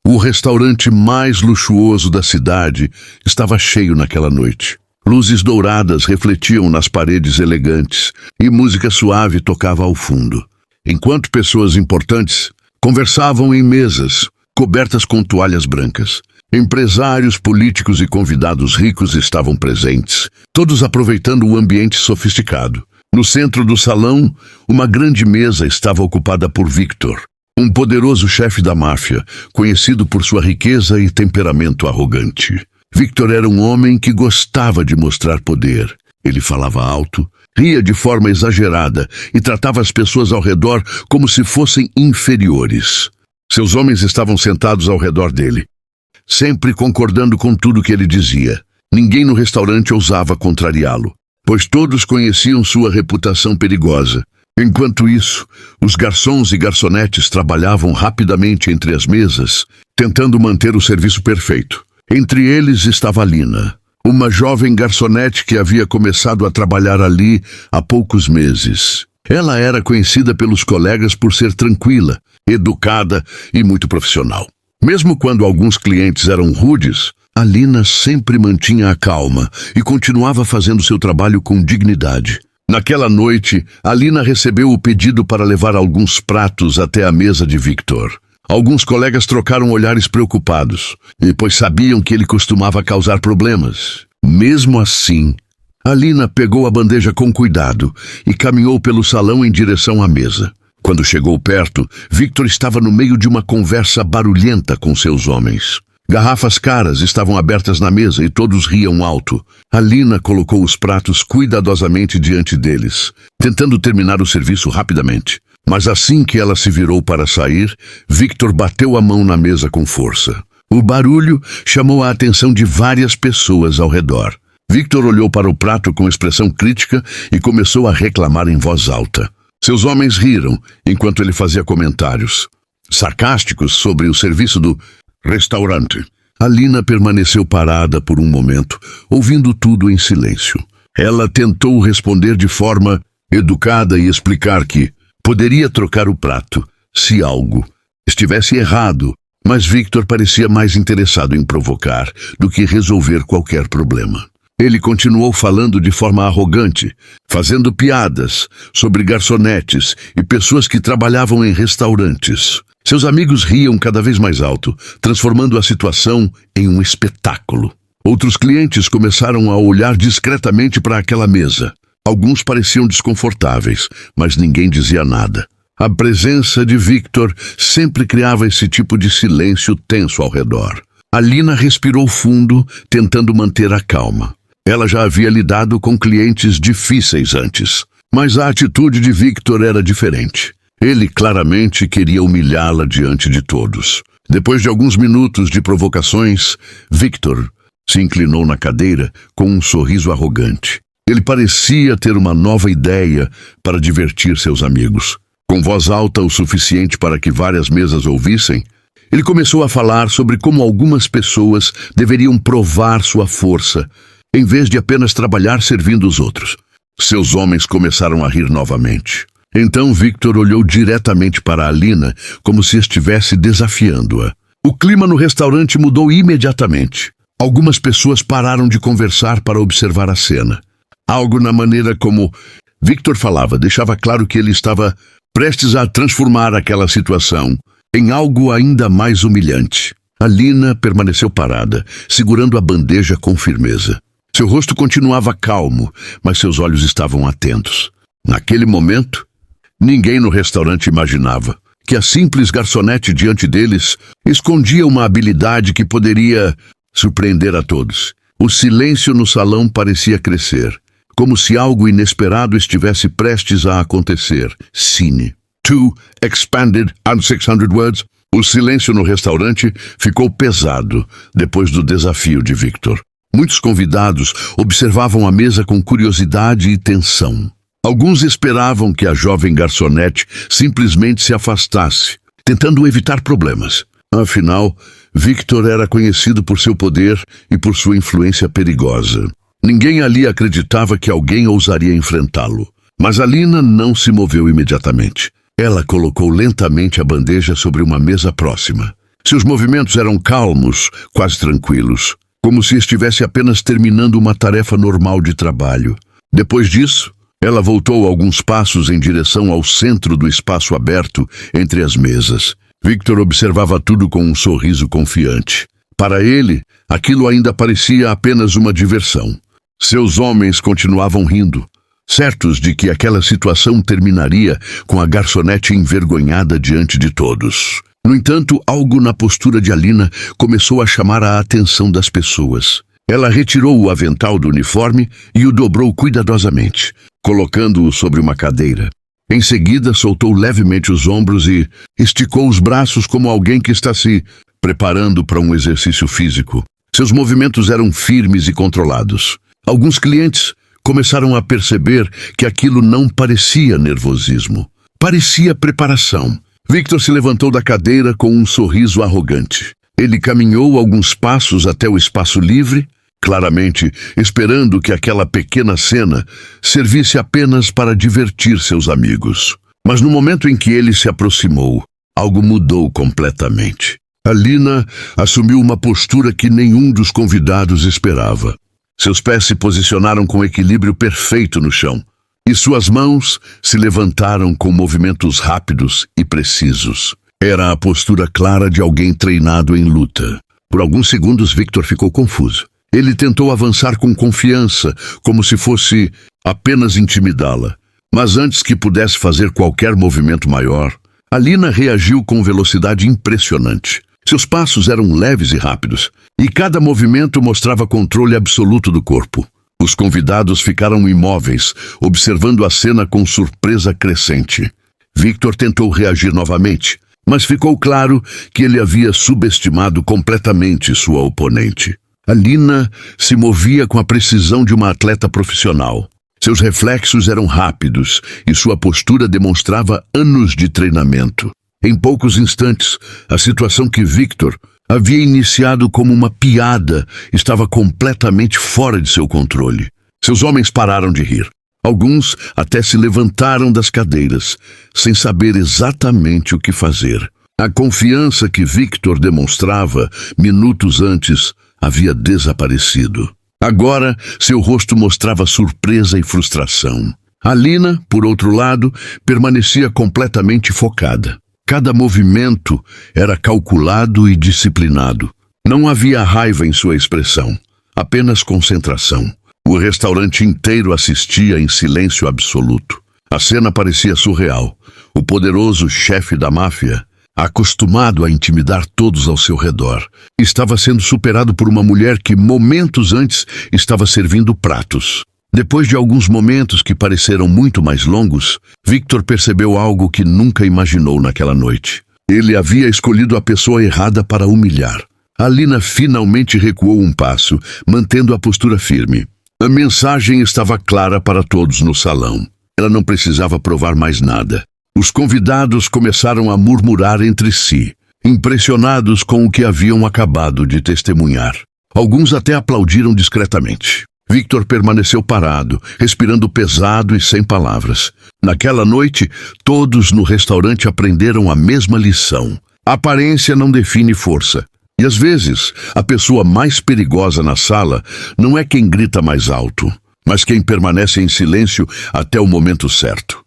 O restaurante mais luxuoso da cidade estava cheio naquela noite. Luzes douradas refletiam nas paredes elegantes e música suave tocava ao fundo, enquanto pessoas importantes conversavam em mesas cobertas com toalhas brancas. Empresários, políticos e convidados ricos estavam presentes, todos aproveitando o ambiente sofisticado. No centro do salão, uma grande mesa estava ocupada por Victor, um poderoso chefe da máfia, conhecido por sua riqueza e temperamento arrogante. Victor era um homem que gostava de mostrar poder. Ele falava alto, ria de forma exagerada e tratava as pessoas ao redor como se fossem inferiores. Seus homens estavam sentados ao redor dele, sempre concordando com tudo que ele dizia. Ninguém no restaurante ousava contrariá-lo, pois todos conheciam sua reputação perigosa. Enquanto isso, os garçons e garçonetes trabalhavam rapidamente entre as mesas, tentando manter o serviço perfeito. Entre eles estava Alina, uma jovem garçonete que havia começado a trabalhar ali há poucos meses. Ela era conhecida pelos colegas por ser tranquila, educada e muito profissional. Mesmo quando alguns clientes eram rudes, Alina sempre mantinha a calma e continuava fazendo seu trabalho com dignidade. Naquela noite, Alina recebeu o pedido para levar alguns pratos até a mesa de Victor. Alguns colegas trocaram olhares preocupados, pois sabiam que ele costumava causar problemas. Mesmo assim, Alina pegou a bandeja com cuidado e caminhou pelo salão em direção à mesa. Quando chegou perto, Victor estava no meio de uma conversa barulhenta com seus homens. Garrafas caras estavam abertas na mesa e todos riam alto. Alina colocou os pratos cuidadosamente diante deles, tentando terminar o serviço rapidamente. Mas assim que ela se virou para sair, Victor bateu a mão na mesa com força. O barulho chamou a atenção de várias pessoas ao redor. Victor olhou para o prato com expressão crítica e começou a reclamar em voz alta. Seus homens riram enquanto ele fazia comentários sarcásticos sobre o serviço do restaurante. Alina permaneceu parada por um momento, ouvindo tudo em silêncio. Ela tentou responder de forma educada e explicar que poderia trocar o prato se algo estivesse errado, mas Victor parecia mais interessado em provocar do que resolver qualquer problema. Ele continuou falando de forma arrogante, fazendo piadas sobre garçonetes e pessoas que trabalhavam em restaurantes. Seus amigos riam cada vez mais alto, transformando a situação em um espetáculo. Outros clientes começaram a olhar discretamente para aquela mesa. Alguns pareciam desconfortáveis, mas ninguém dizia nada. A presença de Victor sempre criava esse tipo de silêncio tenso ao redor. Alina respirou fundo, tentando manter a calma. Ela já havia lidado com clientes difíceis antes, mas a atitude de Victor era diferente. Ele claramente queria humilhá-la diante de todos. Depois de alguns minutos de provocações, Victor se inclinou na cadeira com um sorriso arrogante. Ele parecia ter uma nova ideia para divertir seus amigos. Com voz alta o suficiente para que várias mesas ouvissem, ele começou a falar sobre como algumas pessoas deveriam provar sua força, em vez de apenas trabalhar servindo os outros. Seus homens começaram a rir novamente. Então Victor olhou diretamente para Alina, como se estivesse desafiando-a. O clima no restaurante mudou imediatamente. Algumas pessoas pararam de conversar para observar a cena. Algo na maneira como Victor falava deixava claro que ele estava prestes a transformar aquela situação em algo ainda mais humilhante. Alina permaneceu parada, segurando a bandeja com firmeza. Seu rosto continuava calmo, mas seus olhos estavam atentos. Naquele momento, ninguém no restaurante imaginava que a simples garçonete diante deles escondia uma habilidade que poderia surpreender a todos. O silêncio no salão parecia crescer, como se algo inesperado estivesse prestes a acontecer. Cine. 2 expanded on 600 words. O silêncio no restaurante ficou pesado depois do desafio de Victor. Muitos convidados observavam a mesa com curiosidade e tensão. Alguns esperavam que a jovem garçonete simplesmente se afastasse, tentando evitar problemas. Afinal, Victor era conhecido por seu poder e por sua influência perigosa. Ninguém ali acreditava que alguém ousaria enfrentá-lo. Mas Alina não se moveu imediatamente. Ela colocou lentamente a bandeja sobre uma mesa próxima. Seus movimentos eram calmos, quase tranquilos, como se estivesse apenas terminando uma tarefa normal de trabalho. Depois disso, ela voltou alguns passos em direção ao centro do espaço aberto entre as mesas. Victor observava tudo com um sorriso confiante. Para ele, aquilo ainda parecia apenas uma diversão. Seus homens continuavam rindo, certos de que aquela situação terminaria com a garçonete envergonhada diante de todos. No entanto, algo na postura de Alina começou a chamar a atenção das pessoas. Ela retirou o avental do uniforme e o dobrou cuidadosamente, colocando-o sobre uma cadeira. Em seguida, soltou levemente os ombros e esticou os braços como alguém que está se preparando para um exercício físico. Seus movimentos eram firmes e controlados. Alguns clientes começaram a perceber que aquilo não parecia nervosismo. Parecia preparação. Victor se levantou da cadeira com um sorriso arrogante. Ele caminhou alguns passos até o espaço livre, claramente esperando que aquela pequena cena servisse apenas para divertir seus amigos. Mas no momento em que ele se aproximou, algo mudou completamente. Alina assumiu uma postura que nenhum dos convidados esperava. Seus pés se posicionaram com equilíbrio perfeito no chão, e suas mãos se levantaram com movimentos rápidos e precisos. Era a postura clara de alguém treinado em luta. Por alguns segundos, Victor ficou confuso. Ele tentou avançar com confiança, como se fosse apenas intimidá-la. Mas antes que pudesse fazer qualquer movimento maior, Alina reagiu com velocidade impressionante. Seus passos eram leves e rápidos, e cada movimento mostrava controle absoluto do corpo. Os convidados ficaram imóveis, observando a cena com surpresa crescente. Victor tentou reagir novamente, mas ficou claro que ele havia subestimado completamente sua oponente. Alina se movia com a precisão de uma atleta profissional. Seus reflexos eram rápidos e sua postura demonstrava anos de treinamento. Em poucos instantes, a situação que Victor havia iniciado como uma piada estava completamente fora de seu controle. Seus homens pararam de rir. Alguns até se levantaram das cadeiras, sem saber exatamente o que fazer. A confiança que Victor demonstrava minutos antes havia desaparecido. Agora, seu rosto mostrava surpresa e frustração. Alina, por outro lado, permanecia completamente focada. Cada movimento era calculado e disciplinado. Não havia raiva em sua expressão, apenas concentração. O restaurante inteiro assistia em silêncio absoluto. A cena parecia surreal. O poderoso chefe da máfia, acostumado a intimidar todos ao seu redor, estava sendo superado por uma mulher que momentos antes estava servindo pratos. Depois de alguns momentos que pareceram muito mais longos, Victor percebeu algo que nunca imaginou naquela noite. Ele havia escolhido a pessoa errada para humilhar. Alina finalmente recuou um passo, mantendo a postura firme. A mensagem estava clara para todos no salão. Ela não precisava provar mais nada. Os convidados começaram a murmurar entre si, impressionados com o que haviam acabado de testemunhar. Alguns até aplaudiram discretamente. Victor permaneceu parado, respirando pesado e sem palavras. Naquela noite, todos no restaurante aprenderam a mesma lição. A aparência não define força. E às vezes, a pessoa mais perigosa na sala não é quem grita mais alto, mas quem permanece em silêncio até o momento certo.